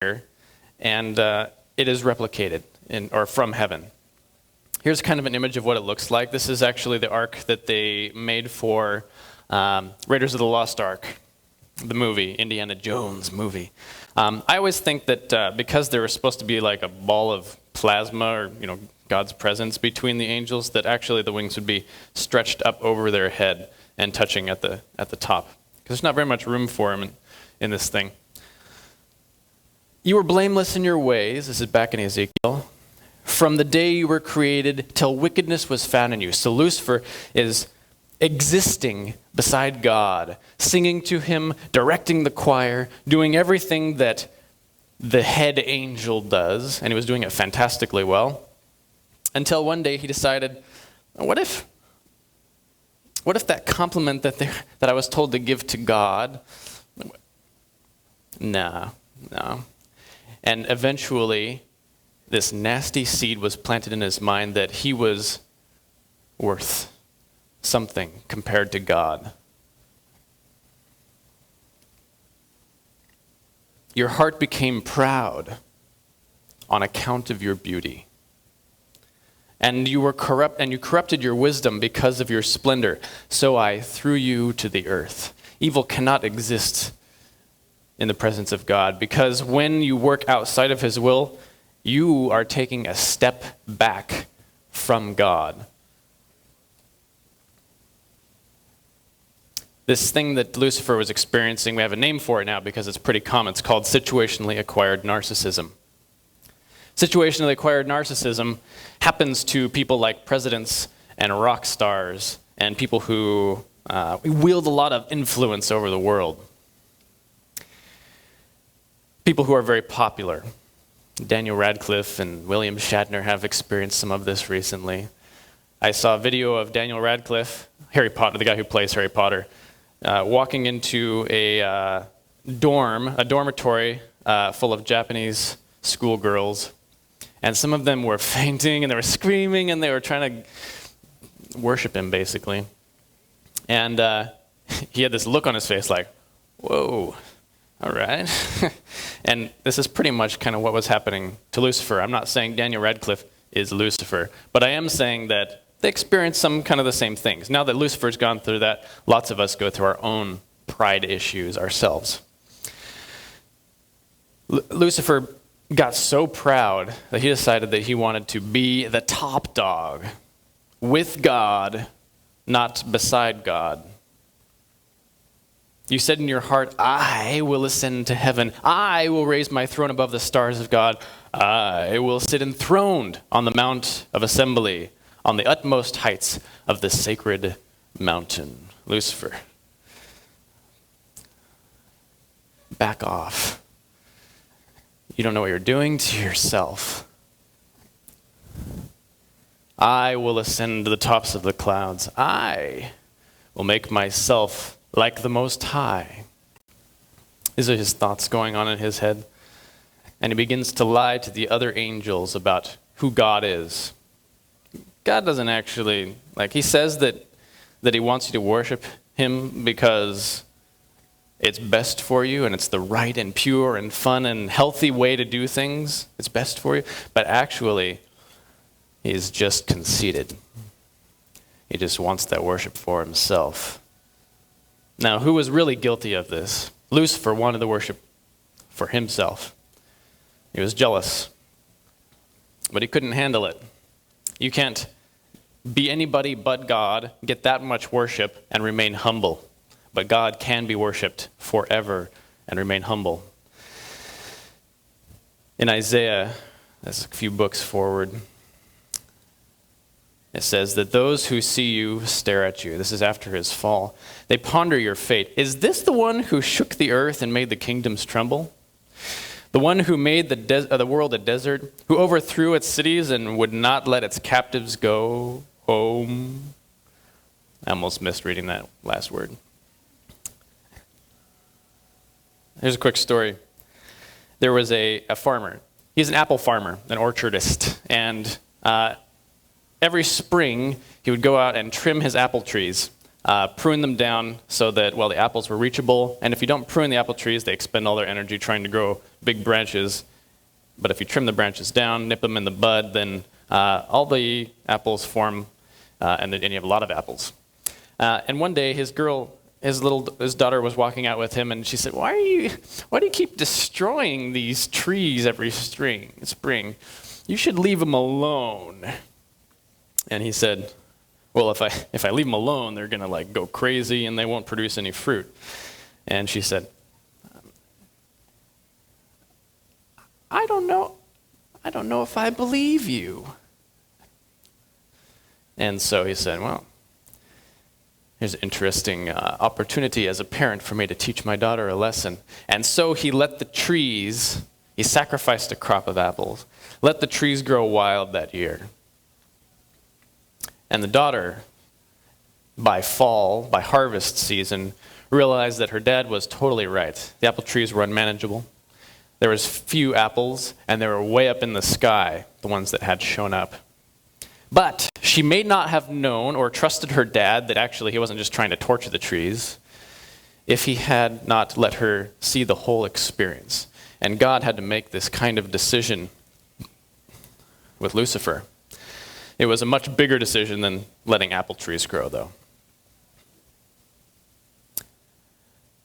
here, and it is replicated or from heaven. Here's kind of an image of what it looks like. This is actually the ark that they made for Raiders of the Lost Ark, the movie, Indiana Jones movie. I always think that because there was supposed to be like a ball of plasma or God's presence between the angels, that actually the wings would be stretched up over their head and touching at the top, because there's not very much room for them in this thing. You were blameless in your ways, this is back in Ezekiel, from the day you were created till wickedness was found in you. So Lucifer is existing beside God, singing to him, directing the choir, doing everything that the head angel does, and he was doing it fantastically well, until one day he decided, what if that compliment that I was told to give to God, no. And eventually, this nasty seed was planted in his mind that he was worth something compared to God. Your heart became proud on account of your beauty. And you were corrupt, and you corrupted your wisdom because of your splendor. So I threw you to the earth. Evil cannot exist in the presence of God, because when you work outside of his will, you are taking a step back from God. This thing that Lucifer was experiencing, we have a name for it now because it's pretty common. It's called situationally acquired narcissism. Situationally acquired narcissism happens to people like presidents and rock stars and people who wield a lot of influence over the world. People who are very popular. Daniel Radcliffe and William Shatner have experienced some of this recently. I saw a video of Daniel Radcliffe, Harry Potter, the guy who plays Harry Potter, walking into a dormitory full of Japanese schoolgirls. And some of them were fainting, and they were screaming, and they were trying to worship him, basically. And he had this look on his face like, whoa. All right. And this is pretty much kind of what was happening to Lucifer. I'm not saying Daniel Radcliffe is Lucifer, but I am saying that they experience some kind of the same things. Now that Lucifer's gone through that, lots of us go through our own pride issues ourselves. Lucifer got so proud that he decided that he wanted to be the top dog with God, not beside God. You said in your heart, I will ascend to heaven. I will raise my throne above the stars of God. I will sit enthroned on the Mount of Assembly, on the utmost heights of the sacred mountain. Lucifer, back off. You don't know what you're doing to yourself. I will ascend to the tops of the clouds. I will make myself like the Most High. These are his thoughts going on in his head. And he begins to lie to the other angels about who God is. God doesn't actually, he says that he wants you to worship him because it's best for you and it's the right and pure and fun and healthy way to do things. It's best for you. But actually, he's just conceited. He just wants that worship for himself. Now, who was really guilty of this? Lucifer wanted the worship for himself. He was jealous, but he couldn't handle it. You can't be anybody but God, get that much worship, and remain humble. But God can be worshipped forever and remain humble. In Isaiah, that's a few books forward, it says that those who see you stare at you. This is after his fall. They ponder your fate. Is this the one who shook the earth and made the kingdoms tremble? The one who made the world a desert, who overthrew its cities and would not let its captives go home? I almost missed reading that last word. Here's a quick story. There was a farmer. He's an apple farmer, an orchardist, and every spring, he would go out and trim his apple trees prune them down so that, well, the apples were reachable. And if you don't prune the apple trees, they expend all their energy trying to grow big branches. But if you trim the branches down, nip them in the bud, then all the apples form, and you have a lot of apples. And one day, his daughter was walking out with him, and she said, "Why do you keep destroying these trees every spring? You should leave them alone." And he said, "Well, if I leave them alone, they're gonna like go crazy and they won't produce any fruit." And she said, I don't know if I believe you." And so he said, "Well, here's an interesting opportunity as a parent for me to teach my daughter a lesson." And so he sacrificed a crop of apples, let the trees grow wild that year. And the daughter, by harvest season, realized that her dad was totally right. The apple trees were unmanageable. There was few apples, and they were way up in the sky, the ones that had shown up. But she may not have known or trusted her dad that actually he wasn't just trying to torture the trees if he had not let her see the whole experience. And God had to make this kind of decision with Lucifer. It was a much bigger decision than letting apple trees grow, though.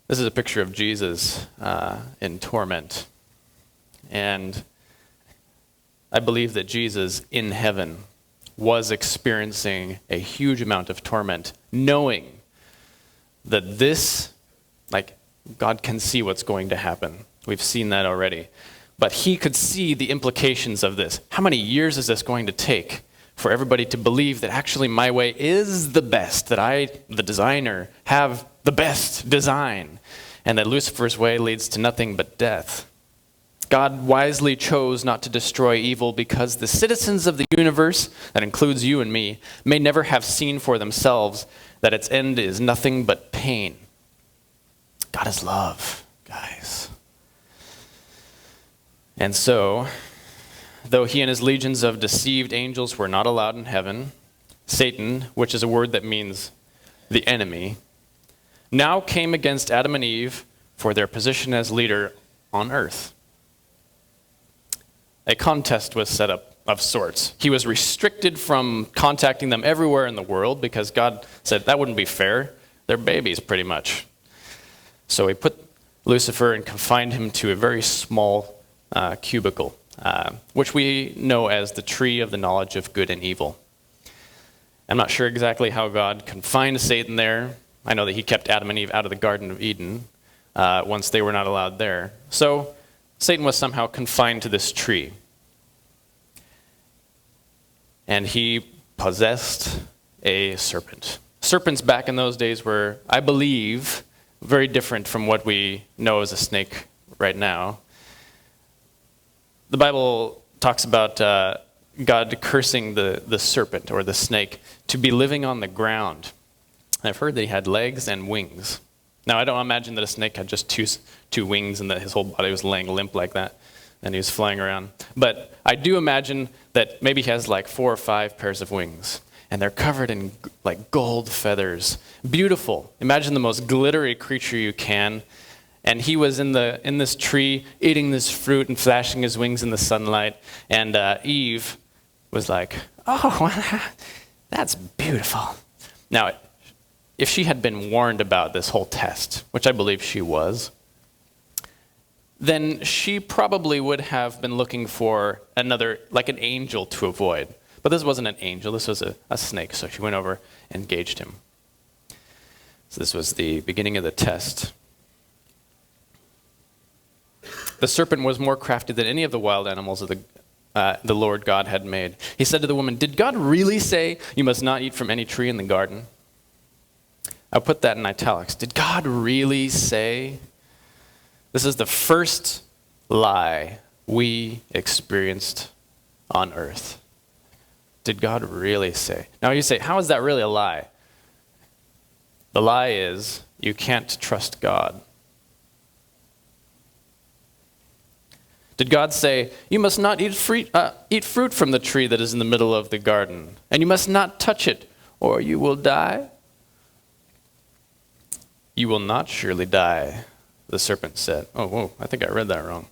This is a picture of Jesus in torment. And I believe that Jesus in heaven was experiencing a huge amount of torment, knowing that God can see what's going to happen. We've seen that already. But he could see the implications of this. How many years is this going to take for everybody to believe that actually my way is the best, that I, the designer, have the best design, and that Lucifer's way leads to nothing but death? God wisely chose not to destroy evil because the citizens of the universe, that includes you and me, may never have seen for themselves that its end is nothing but pain. God is love, guys. And so, though he and his legions of deceived angels were not allowed in heaven, Satan, which is a word that means the enemy, now came against Adam and Eve for their position as leader on earth. A contest was set up of sorts. He was restricted from contacting them everywhere in the world because God said that wouldn't be fair. They're babies, pretty much. So he put Lucifer and confined him to a very small cubicle, which we know as the tree of the knowledge of good and evil. I'm not sure exactly how God confined Satan there. I know that he kept Adam and Eve out of the Garden of Eden once they were not allowed there. So Satan was somehow confined to this tree. And he possessed a serpent. Serpents back in those days were, I believe, very different from what we know as a snake right now. The Bible talks about God cursing the serpent or the snake to be living on the ground. And I've heard that he had legs and wings. Now, I don't imagine that a snake had just two wings and that his whole body was laying limp like that and he was flying around. But I do imagine that maybe he has like 4 or 5 pairs of wings and they're covered in like gold feathers. Beautiful. Imagine the most glittery creature you can. And he was in this tree eating this fruit and flashing his wings in the sunlight. And Eve was like, "Oh, that's beautiful." Now, if she had been warned about this whole test, which I believe she was, then she probably would have been looking for another, like an angel to avoid. But this wasn't an angel, this was a snake, so she went over and engaged him. So this was the beginning of the test. The serpent was more crafty than any of the wild animals of the Lord God had made. He said to the woman, "Did God really say you must not eat from any tree in the garden?" I put that in italics. Did God really say? This is the first lie we experienced on earth. Did God really say? Now you say, how is that really a lie? The lie is you can't trust God. Did God say, you must not eat fruit from the tree that is in the middle of the garden, and you must not touch it, or you will die? You will not surely die, the serpent said. Oh, whoa, I think I read that wrong.